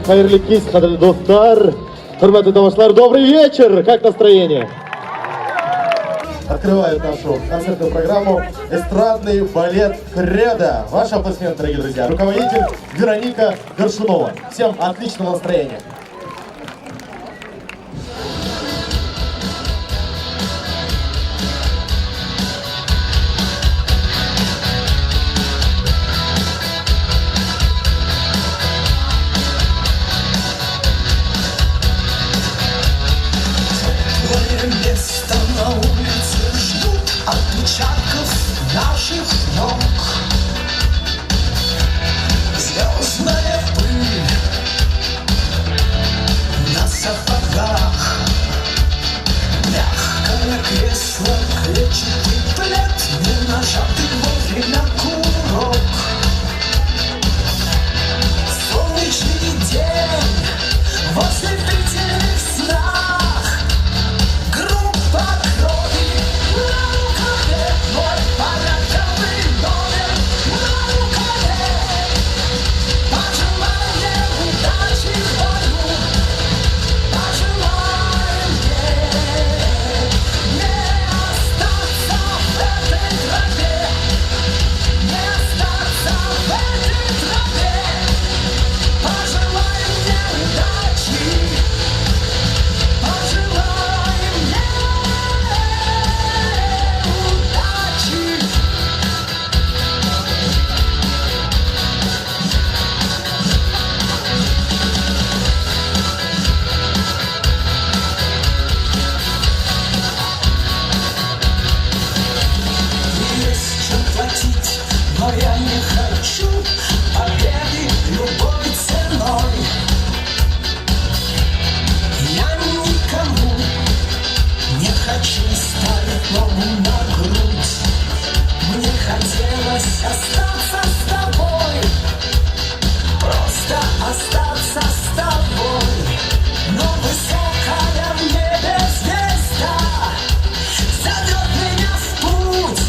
Хайрлы кис, кадрлы достар, хурматты тамашалар, добрый вечер! Как настроение? Открывает нашу концертную программу эстрадный балет «Кредо». Ваши аплодисменты, дорогие друзья. Руководитель Вероника Горшунова. Всем отличного настроения. Место на улице ждут отпечатков наших ног. Звездная пыль на сапогах, мягкое кресло, клетчатый плед, не нажатый вовремя курок. Солнечный день возле петельных снах. Но я не хочу победы любой ценой. Я никому не хочу ставить ногу на грудь. Мне хотелось остаться с тобой, просто остаться с тобой. Но высокая в небе звезда зовет меня в путь.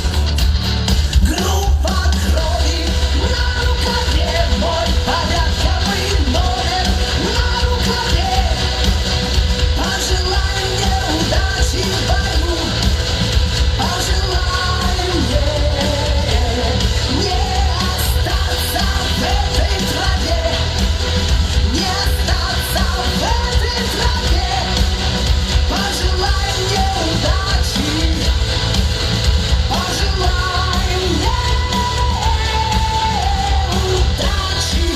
Группа крови на рукаве, мой порядковый номер на рукаве. Пожелай мне удачи в бою, пожелай мне не остаться в этой траве, не остаться в этой траве. Пожелай мне удачи, пожелай мне удачи.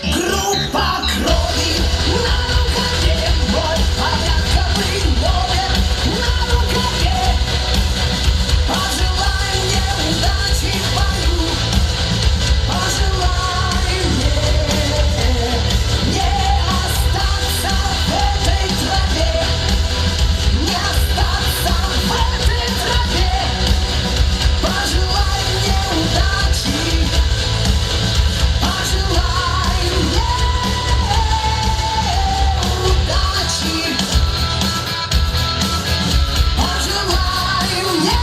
Группа крови на рукаве, мой порядковый номер на рукаве. Пожелай мне удачи в бою, пожелай мне не остаться в этой траве, не остаться в этой траве. Пожелай мне удачи, пожелай мне удачи, пожелай мне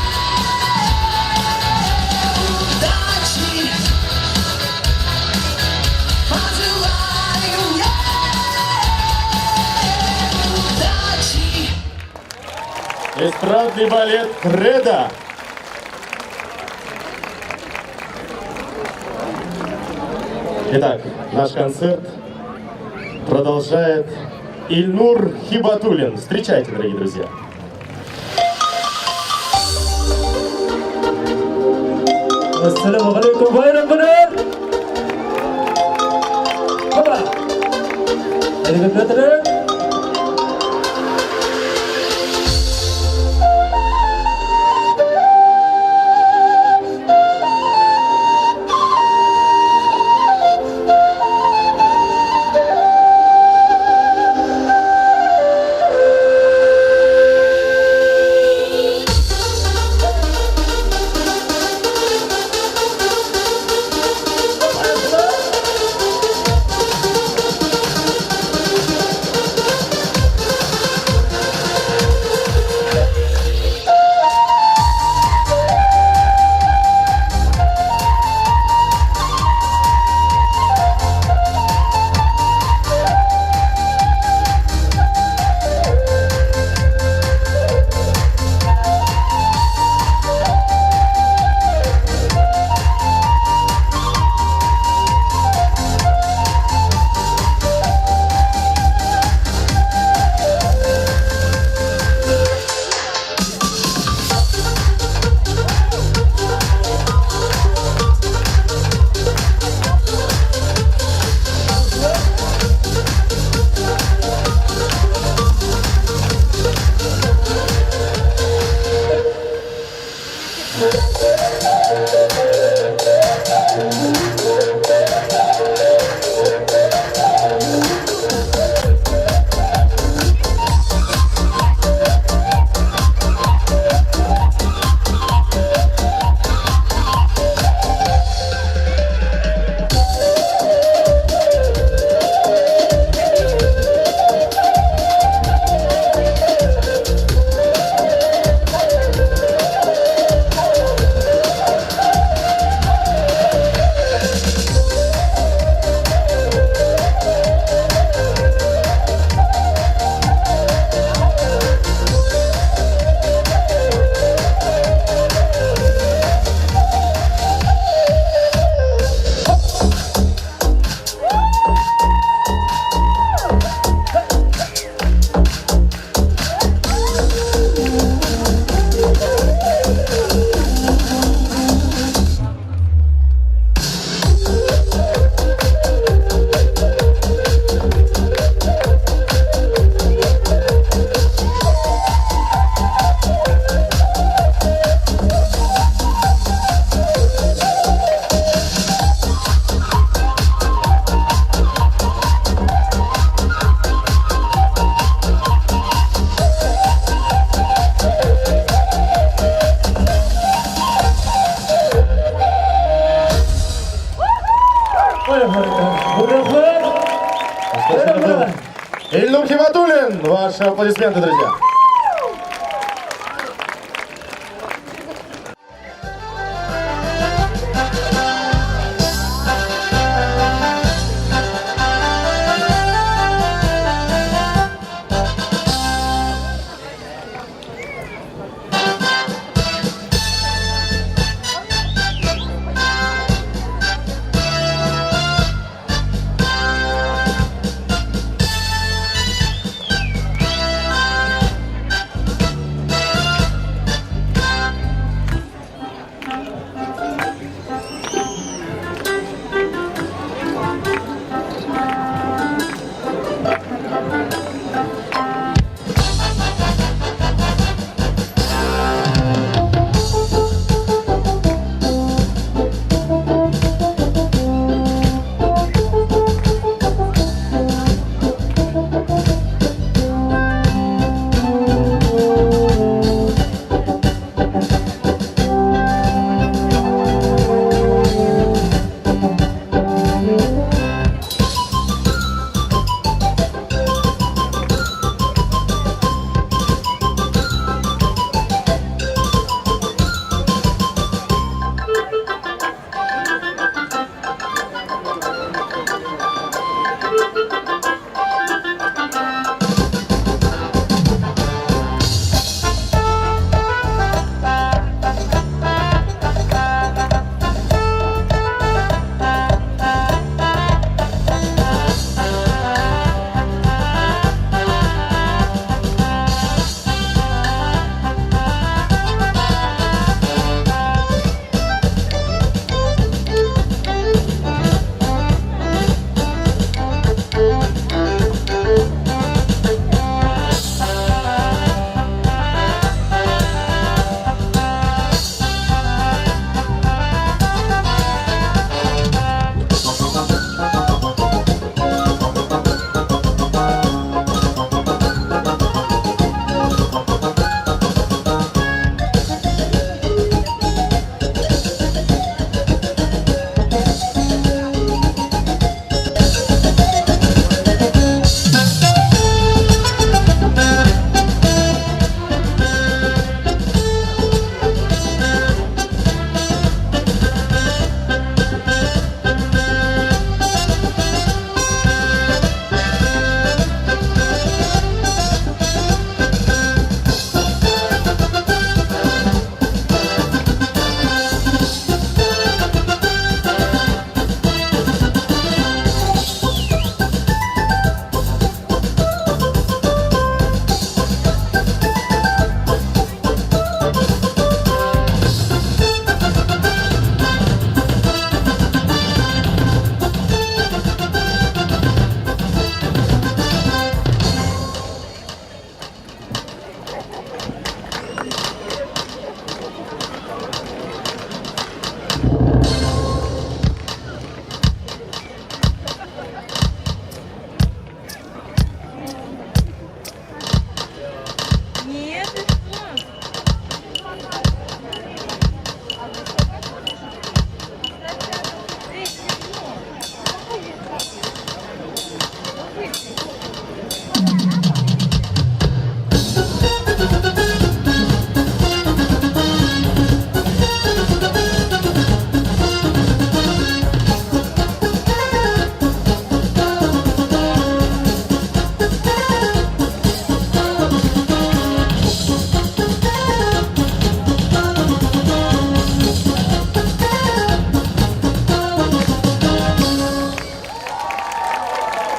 удачи, пожелай мне удачи. Эстрадный балет «Кредо». Итак, наш концерт продолжает Ильнур Хибатуллин. Встречайте, дорогие друзья. Assalamu alaikum bayram günü. Baba. Elini götürün. Ваши аплодисменты, друзья.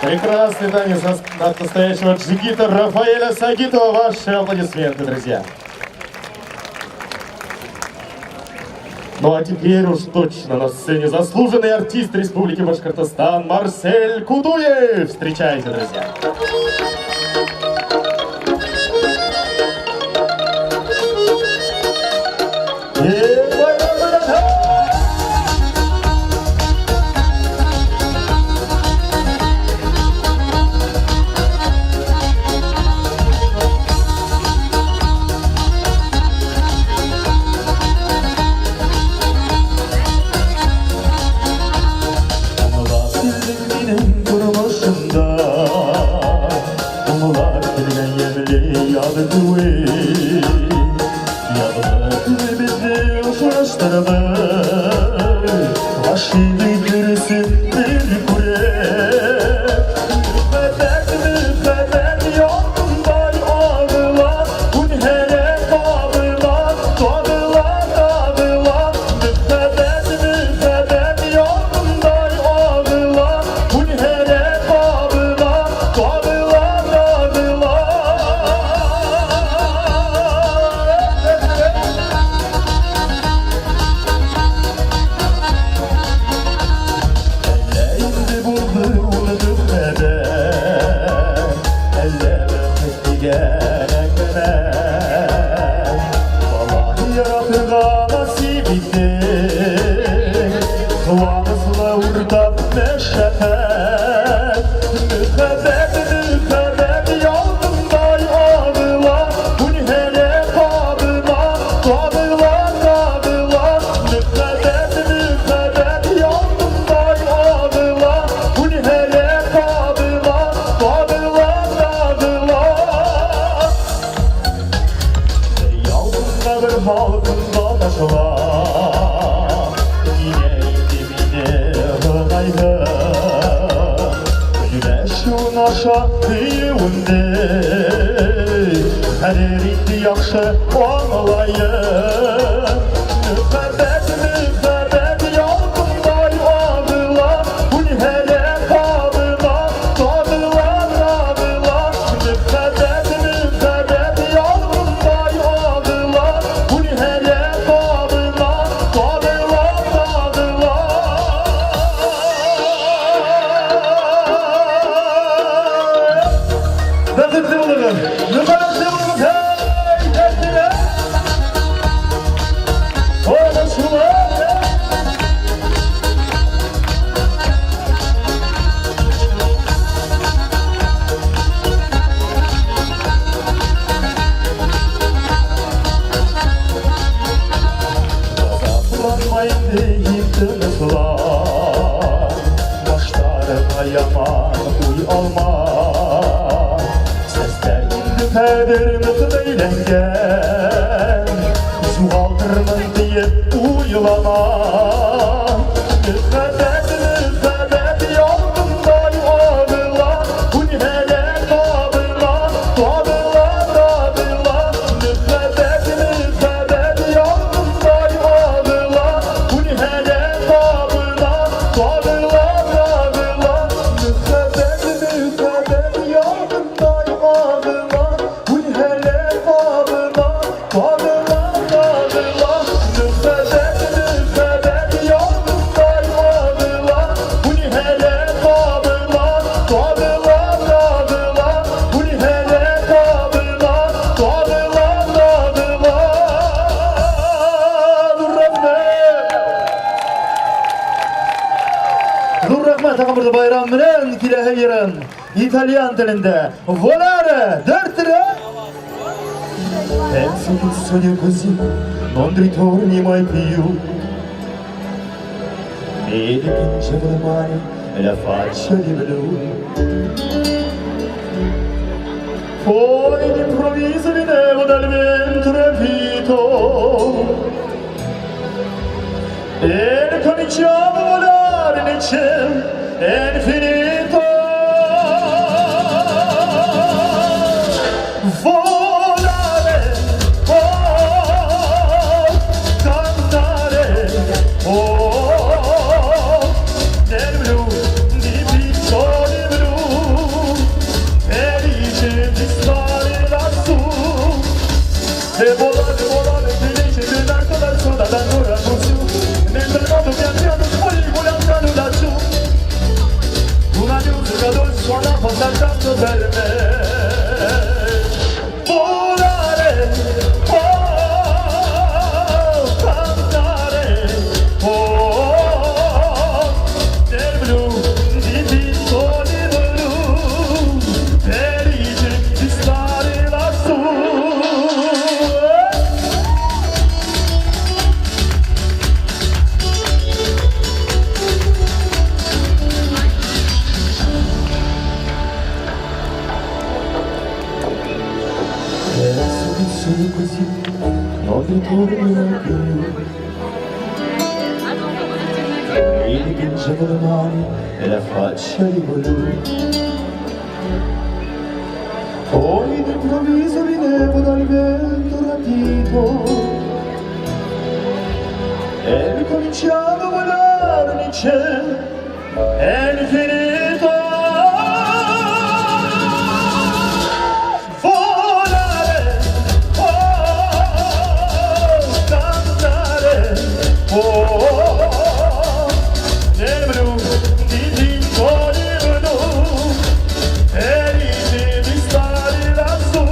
Прекрасный танец от настоящего джигита Рафаэля Сагитова. Ваши аплодисменты, друзья. Ну а теперь уж точно на сцене заслуженный артист Республики Башкортостан Марсель Кутуев. Встречайте, друзья. güvey Yağmur bizi uçuşturdu Aşırı gerisi bir kure Müfeden yolunday ağıla Bu hele bağıla Dağıla Müfeden yolunday ağıla Bu hele bağıla Dağıla Elleğinde buldu unutup neden Ellere kıttı gerekmene Vallahi yaratığa nasip etti Kıvamızla vurdap meşrefet Müfeden yolunday ağıla Bu hele bağıla Dağıla Müfeden yolunday ağıla Bu hele bağıla Dağıla Yalnızda bir halkında taşılar Yine dibine hınaydı Güneşin aşağı yığındı Her eridi yakşı anlayın Müfeden yolunday ağıla Bu hele bağıla Dağıla Müfeden yolunday ağıla Bu hele bağıla Bezirli bulunun, müfedetli bulunun, hey kendine Oğluşular Bulanmayın deyip dönüyorlar Başlarına yaman uy alma Sesler indi pederinizi eğlengen Su kaldırın diye uyulama Müfeden yolunday ağıla Bu hele bağıla Dağıla Müfeden yolunday ağıla Bu hele bağıla Dağıla Müfeden yolunday ağıla Bu hele bağıla Dağıla Müfeden yolunday ağıla Bu hele bağıla Dağıla Bu hele bağıla Dağıla Dur rahmet ağamırdı bayram bilen kilehe yiren İtalyan dilinde Volare 4 lira Penso che il sogno così non ritorni mai più Mi dipingevo le mani e la faccia di blu Poi d'improvviso vedevo dal vento rapito E cominciavo a volare nel cielo infinito Volare, oh, cantare, oh Nel blu, di piccoli blu Felice di stare lassù E volare, felice di un'altra dal sud ad ancora non su Nel bel mondo pian piano, poi volando laggiù Una musica dolce suona soltanto per me Volare, oh, cantare, oh Nel blu, di piccoli blu Felice di stare lassù solo così, non ritorno più. Mi dipingevo le mani e la faccia di colui. Poi d'improvviso vedevo dal vento rapito e ricominciavo a volare nel cielo e l'infinito. Volare, cantare, nel blu di timpani blu e di stare lassù.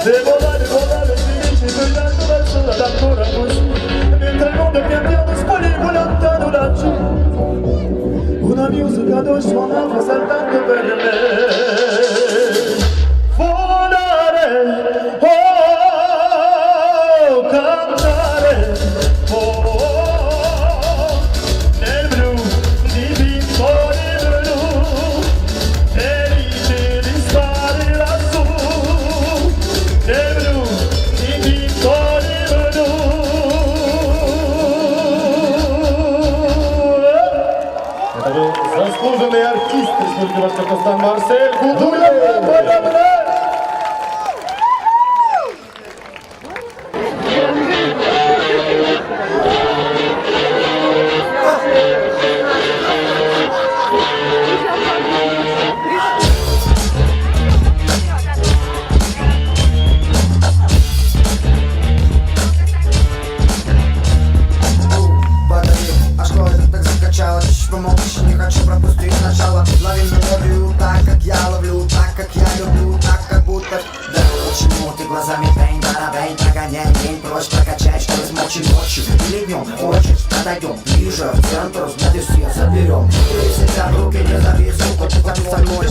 Devo volare felice brillando dal sole ad ancora così, mentre il mondo pian piano spoglie lontano laggiù. Una musica dolce suonava saltando per me. Volare, cantare, nel blu dipinto di blu felice di stare lassù. Nel blu dipinto di blu. Заслуженный артист Республики Башкортостан Марсель Гудуев. А что это так закачалось? Помолчи, не хочу пропустить начало. Лови мелодию так, как я ловлю, так, как я люблю, так, как будто. Да, почему ты глазами бейн, барабейн, прогоняй день, прочь прокачай, что измочи ночью или днем. Хочешь, подойдем ближе, в центр, взгляды все заберем. Ты себя в руки не зови, сука, ты хочу со мной.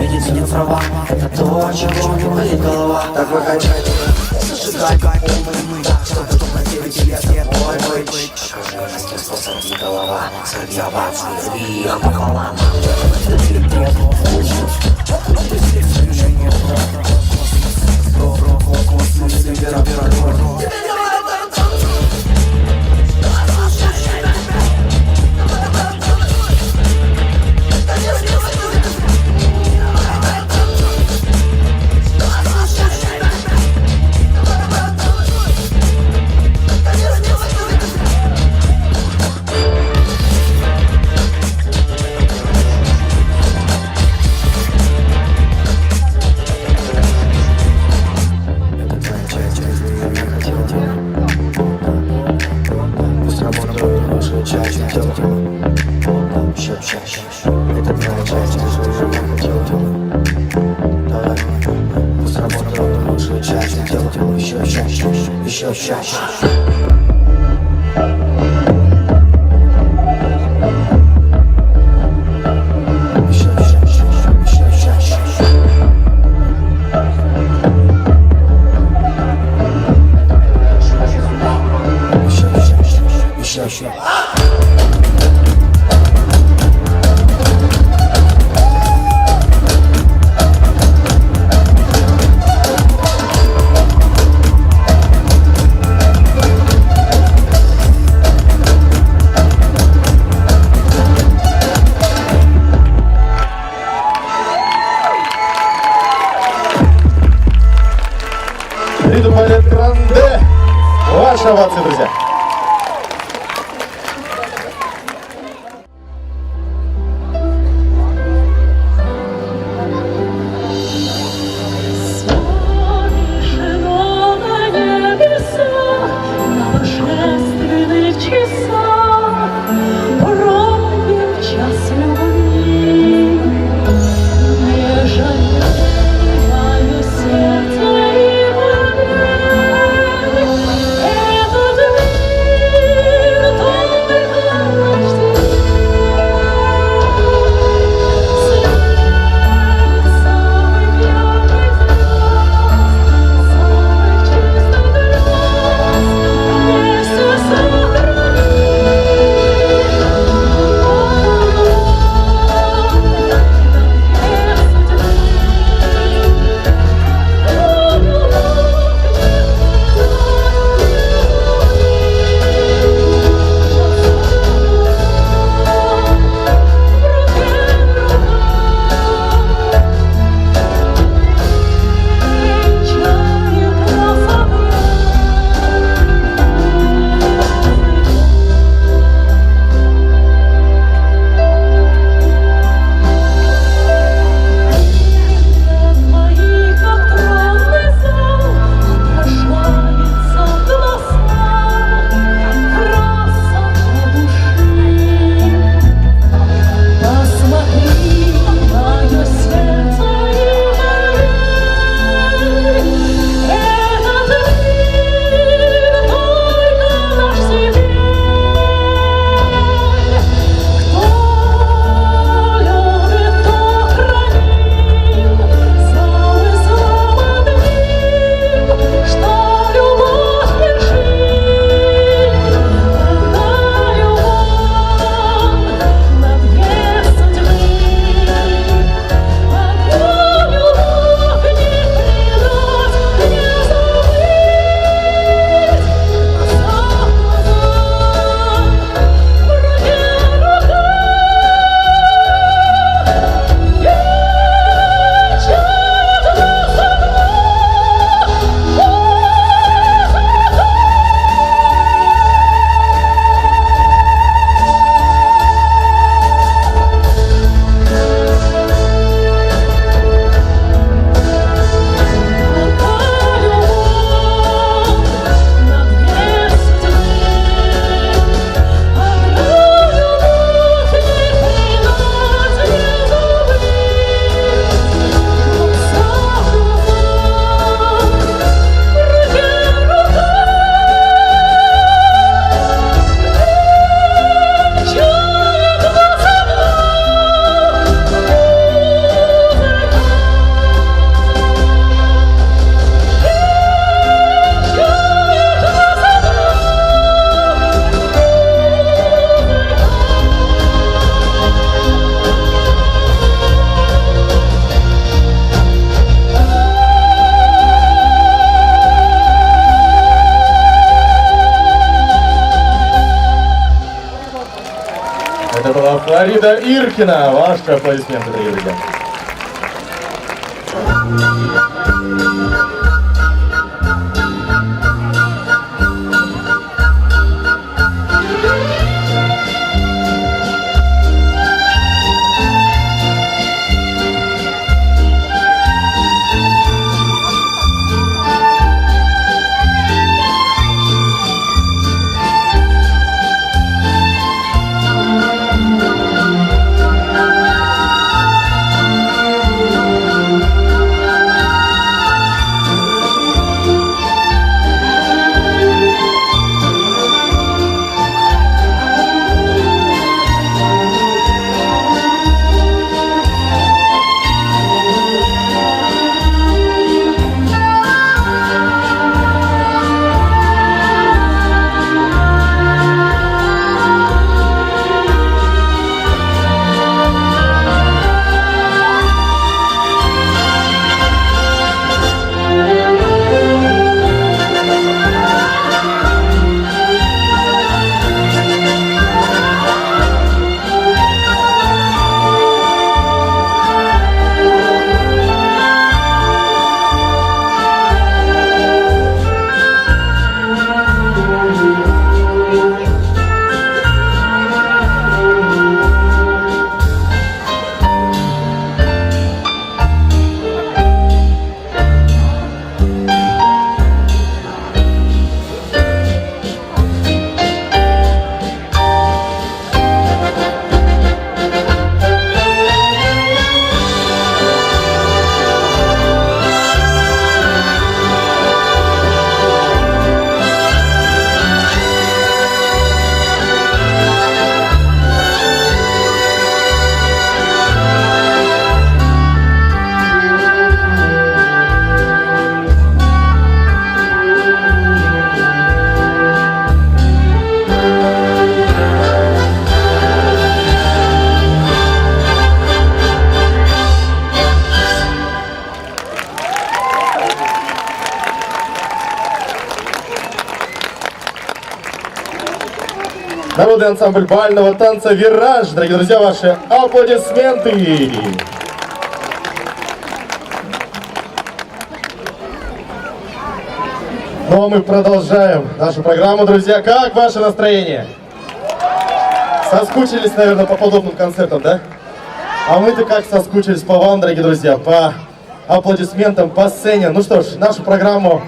Медицина права, это то, от чего не болит голова. Так выкачай, зажигай, мы что просили тебе свет, ой, покажи, каким способом голова, сорвёбаться, зви, похвала. Космос, температура. Это твоя часть, я хотел тебя. Давай, пусть работает лучшая часть, делай еще чаще, еще чаще. Еще. Флорида Иркина. Ваши аплодисменты, дорогие друзья. Народный ансамбль бального танца «Вираж». Дорогие друзья, ваши аплодисменты. Ну а мы продолжаем нашу программу, друзья. Как ваше настроение? Соскучились, наверное, по подобным концертам, да? А мы-то как соскучились по вам, дорогие друзья, по аплодисментам, по сцене. Ну что ж, нашу программу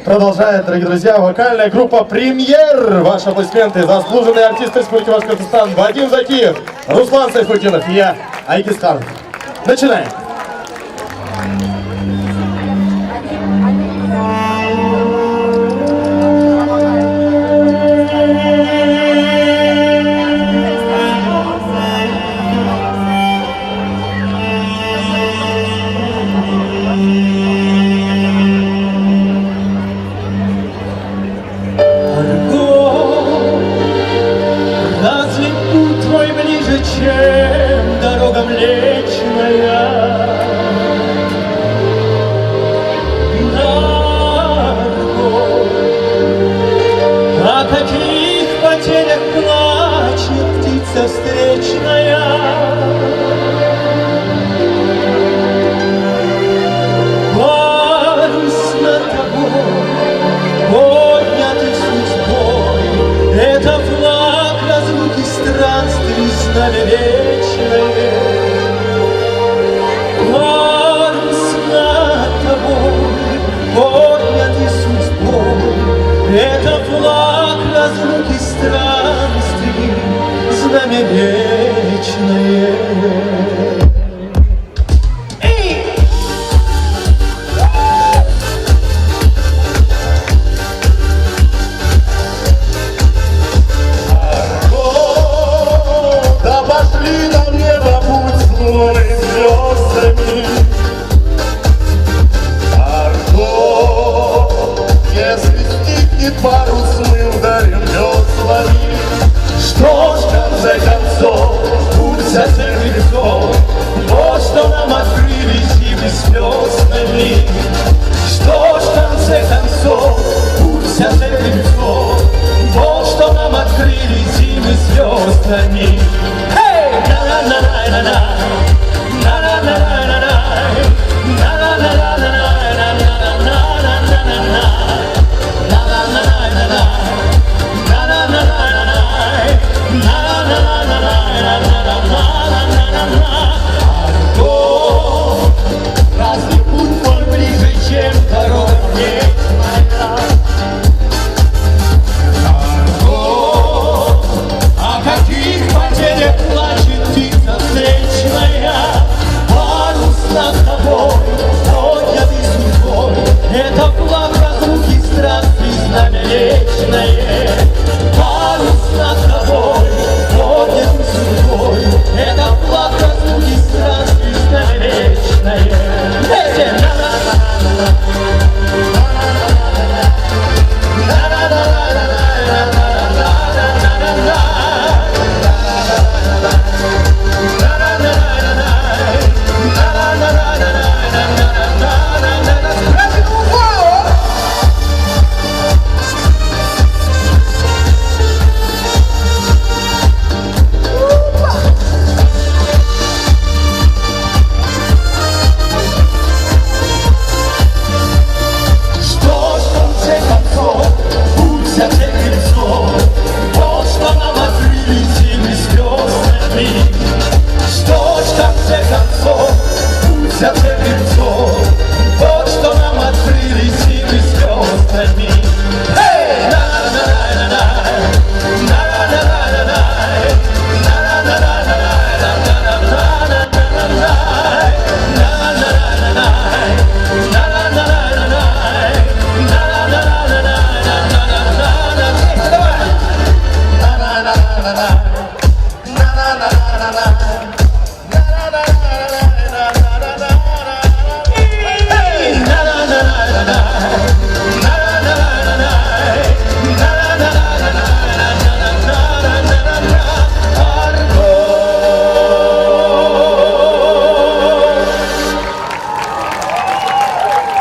продолжает, дорогие друзья, вокальная группа «Премьер». Ваши аплодисменты. Заслуженные артисты Республики Башкортостан Вадим Закиев, Руслан Сайфутдинов и я, Айгиз Хан. Начинаем. Чем дорога Млечная, Нарго, о таких потерях плачет птица встречная. Горестно тобой, поднятый судьбой, это флаг разлуки странствий, знамя вечное. Горестно тобой, поднятый судьбой, это флаг разлуки странствий, знамя вечное. Парус мы ударим веслами. Что ж, в конце концов, путь освежен, то, что нам открыли зимы с веснами. Что ж, в конце концов, путь освежен, то, что нам открыли зимы с веснами. сердце лицо. Вот что нам открыли силы звездами. Эй!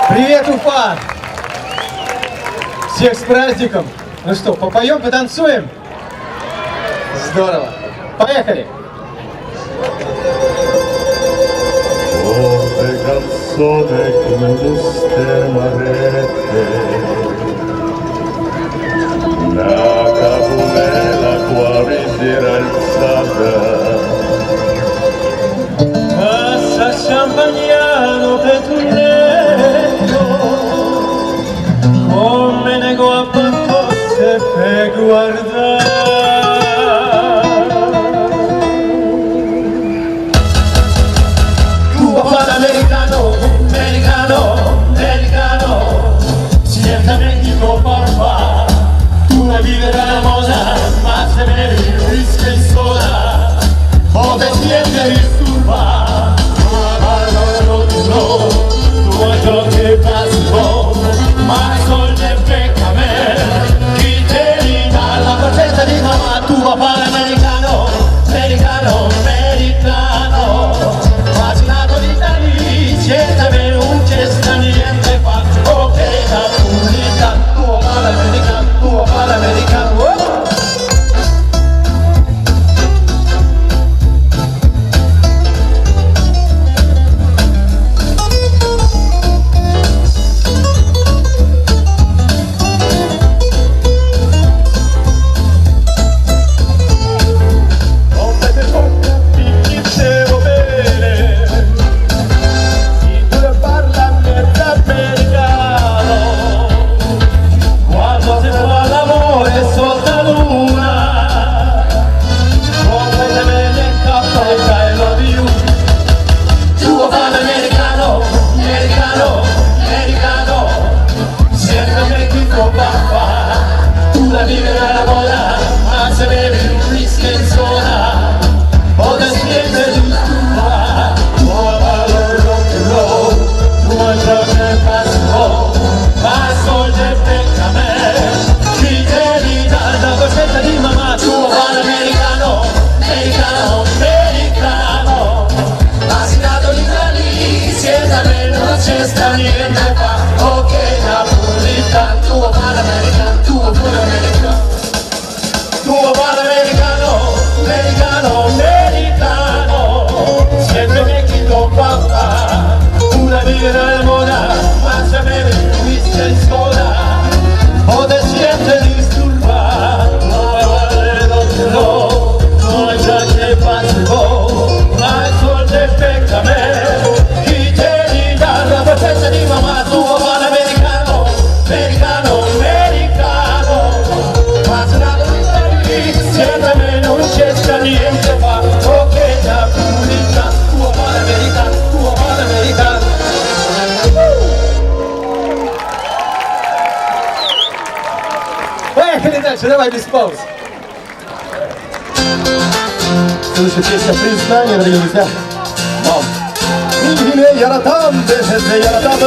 Привет, Уфа! Всех с праздником! Ну что, попоем, потанцуем? Здорово! Поехали! Forte canzone giuste marette, la caponella qua si era alzata. Passa champagnano per tu come nego a se per guardare. Tu papà americano, americano, americano, ciertamente tu papà, tu la vivere la moda, ma se bevi il whisky in soda, o te siente disturba, ma non tu a ciò che passo, ma soldi e becca me, chi te li dà la fortezza di mamma, tu papà americano, americano, americano, macinato di tali, certamente non c'è sta niente fa, ok, la pubblicità, tuo papà americano, oh! Давай без пауз. Следующая песня «Признание», дорогие друзья. Мам. Мигине яратам, дешезе яратам,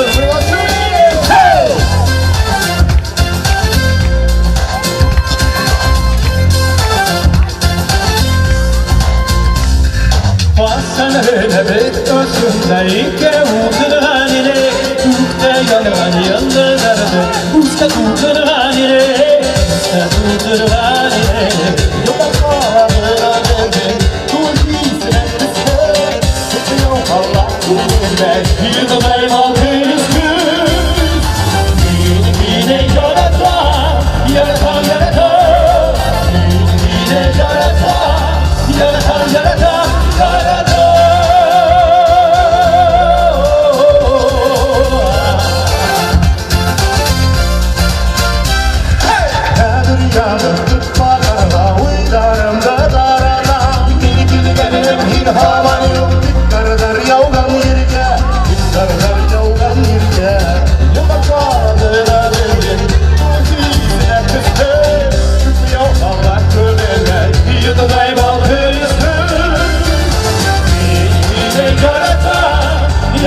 Passano le vette sulla ricca, ucranile, tutte gli andare, busca tutte le vanire, tutte le vanire, io parlo veramente, tu mi sei nel cuore, se io parlo con te, io dovrei morire scusa, mi llora, llora, llora,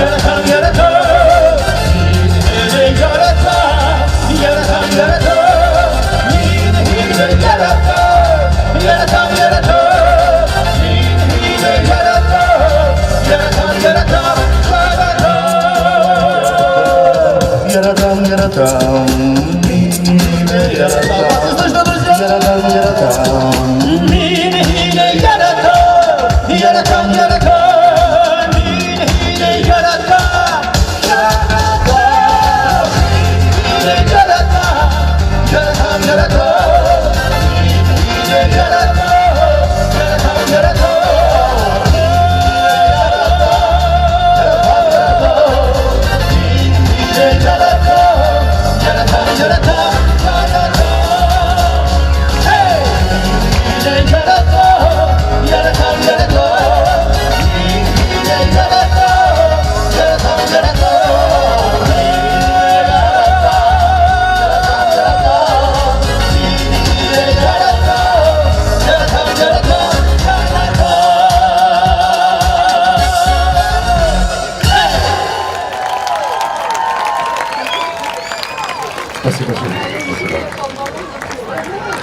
yaratan yaratan, yine yaratan, yaratan yaratan, yine yaratan, yaratan yaratan, yine yaratan, yaratan yaratan, Яратам, яратам, yine yaratам. Яратам, яратам. yine yaratan, yaratan yaratan, yine yaratan, yaratan, yine yaratan, yaratan yaratan, yine yaratan, yaratan yaratan, hey! Спасибо.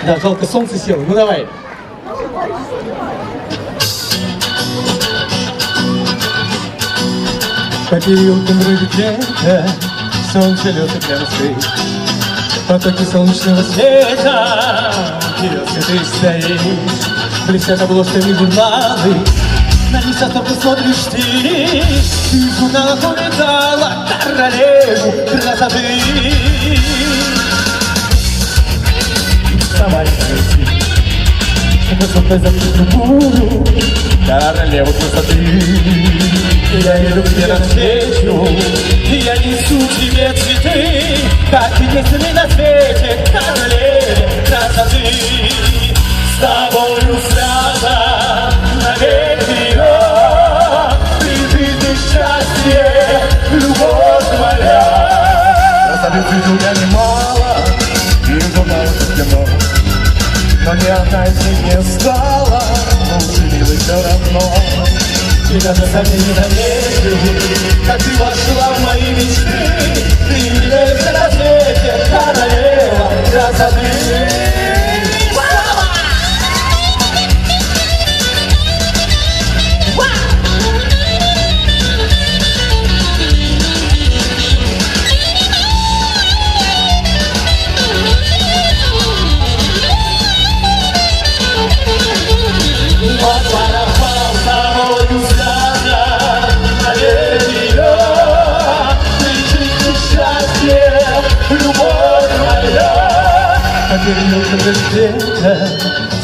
Да, жалко, солнце село. Ну давай. По переулкам бродит лето, солнце лёг и прямо стоит. Потоки солнечного света, киоски ты стоишь. Блестят обложками журналы, на них оставку смотришь ты. Ты в журналах увидала королеву красоты. Сама красивая, высокой закрыть другую, королеву красоты. И я иду к тебе навстречу, и я несу тебе цветы, как единственный на свете королеве красоты. С тобою связан навеки, ты жизнь счастье, любовь моя. Красавиц видел я немало, и в журналах и кино, но ни одна из них не стала молчаливой все равно. И даже сами не заметил, как ты вошла в мои мечты. Ты единственная на свете королева красоты.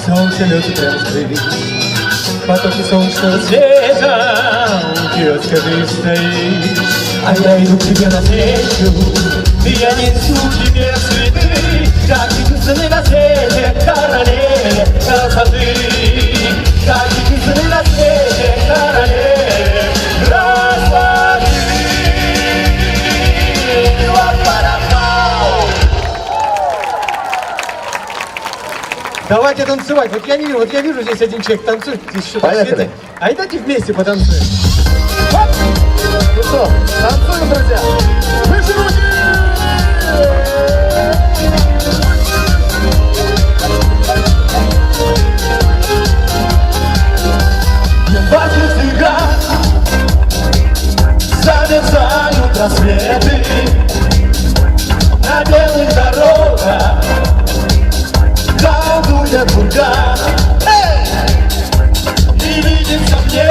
Солнце лёг прямо стоит. Потоки солнечного света, у киоска ты стоишь. А я иду к тебе навстречу, и я несу тебе цветы, как единственный на свете королеве красоты. Как единственный на свете королеве красоты. Давайте танцевать. Вот я вижу, здесь один человек танцует, здесь еще Поехали. А и давайте вместе потанцуем. Ну что, танцуем, друзья. Выше руки! Январских снегах замерзают рассветы на белых дорогах. Колдует бурьян, и видится мне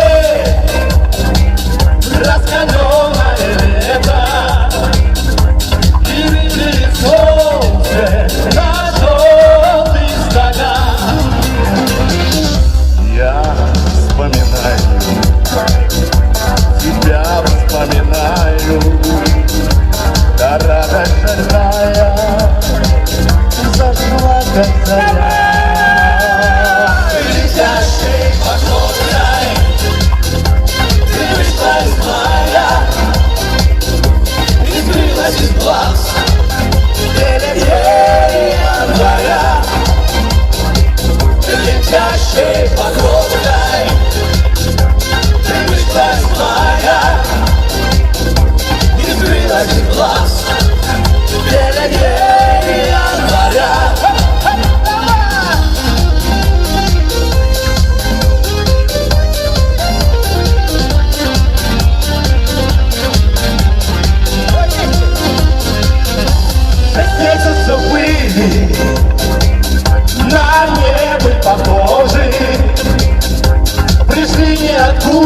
раскаленное лето, и видит солнце на желтых стогах. Я вспоминаю, тебя вспоминаю, да радость шальная зажгла, как заря.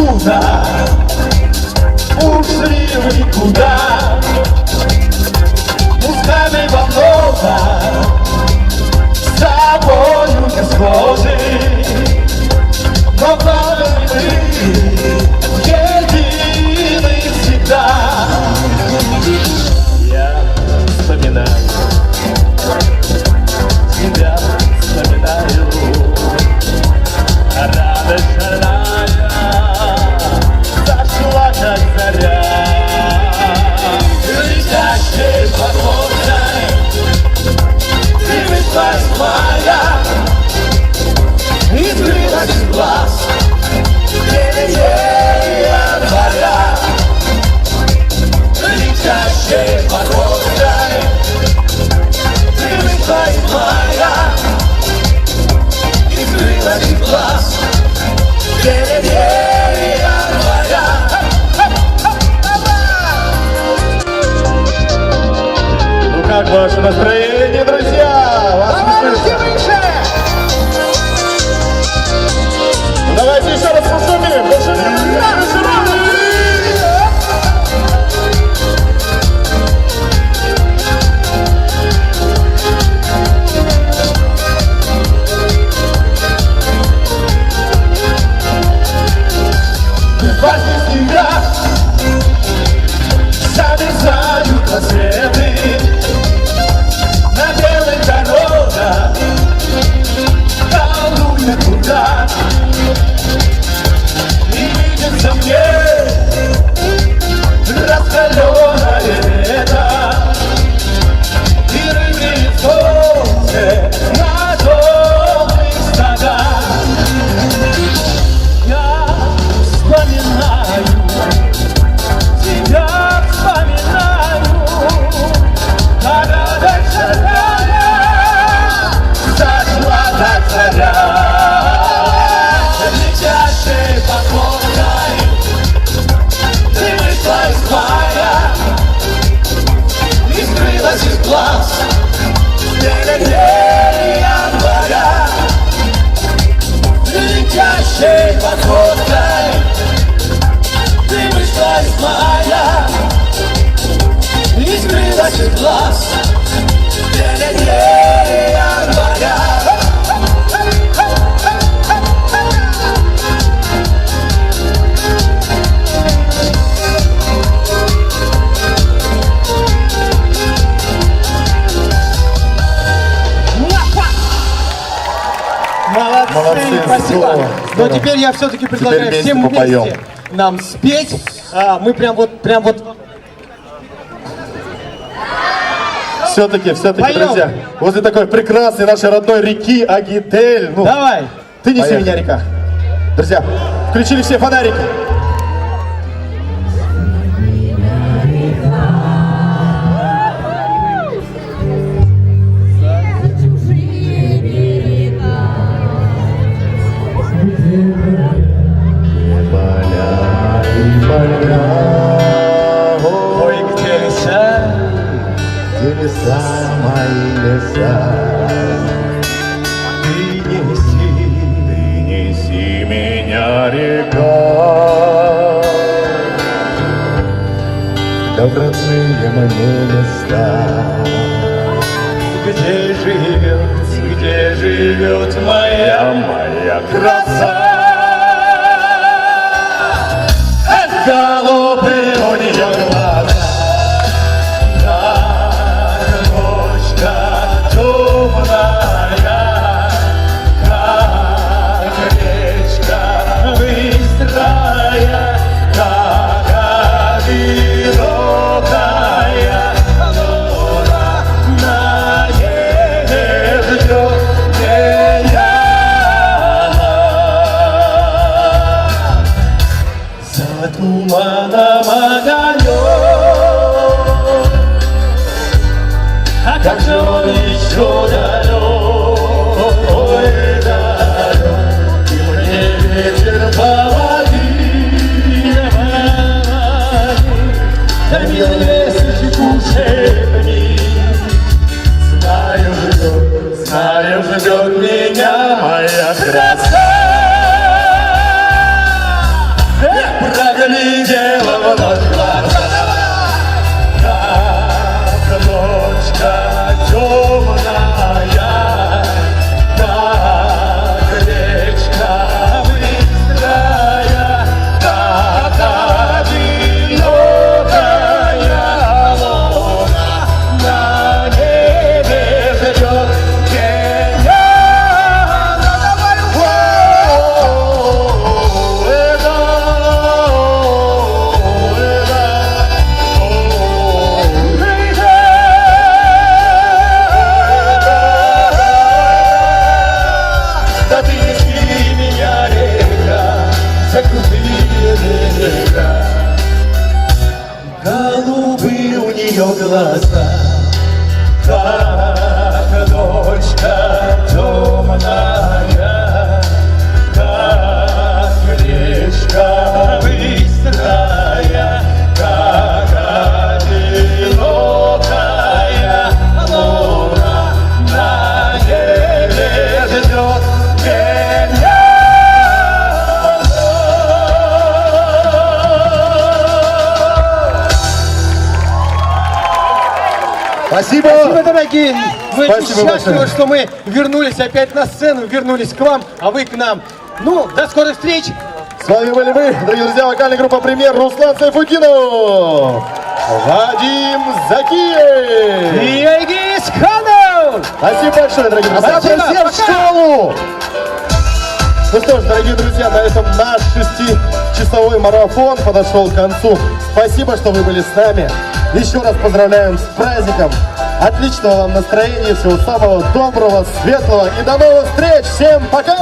куда ушли вы куда? Пускай во много, с тобою не схожи, но главное мы едины всегда. Я вспоминаю тебя, вспоминаю, радость шальная зашла, как заря, летящей подводной, ты метлась моя, и скрылась из глаз, января, летящей подводной, ты метлась моя, и скрылась из глаз, января. Ну как ваше настроение, друзья? Вас не слышно? Ну, давайте еще раз пошумим, пошумим. Возле тебя замерзают рассветы на белых дорогах, колдуя куда, и видится мне раскаленное лето, и рыбье солнце на долгих стогах. Я вспоминаю, тебя вспоминаю, а радость шальная зашла, как заря, летящей походкой, ты вышла из мая и скрылась из глаз, января, летящей походкой, ты вышла из мая и скрылась из глаз, января. Молодцы, Спасибо. здорово, Но здорово. теперь я все-таки предлагаю вместе всем попоем. вместе нам спеть. Мы прям вот Все-таки, Поем. друзья, возле такой прекрасной нашей родной реки Агитель. Ну, давай. ты неси Поехали. меня, река. Друзья, включили все фонарики. Ой, где леса, Леса, мои леса, ты неси меня, река. да в родные мои места. Где живет моя краса? Голубые у нее глаза, как ночка темная, как речка быстрая, как одинокая луна на небе ждет меня. За туманом огонек, а как же он еще далек, ой, далек, и мне ветер поводи, да милые слышит шепни, знаю, ждет меня моя краса. берега. Голубые у нее глаза, как ночка темная, как речка быстрая, как одинокая луна на небе ждет меня. Спасибо! Спасибо, дорогие! Мы Спасибо счастливы, большое. что мы вернулись опять на сцену, вернулись к вам, а вы к нам. Ну, до скорых встреч! С вами были мы, дорогие друзья, вокальная группа «Премьер», Руслан Сайфутдинов, Вадим Закиев. И Айгиз Ханов! Спасибо большое, дорогие друзья. Спасибо, Всем в пока. школу! Ну что ж, дорогие друзья, на этом наш 6-часовой марафон подошел к концу. Спасибо, что вы были с нами. Еще раз поздравляем с праздником. Отличного вам настроения, всего самого доброго, светлого и до новых встреч. Всем пока!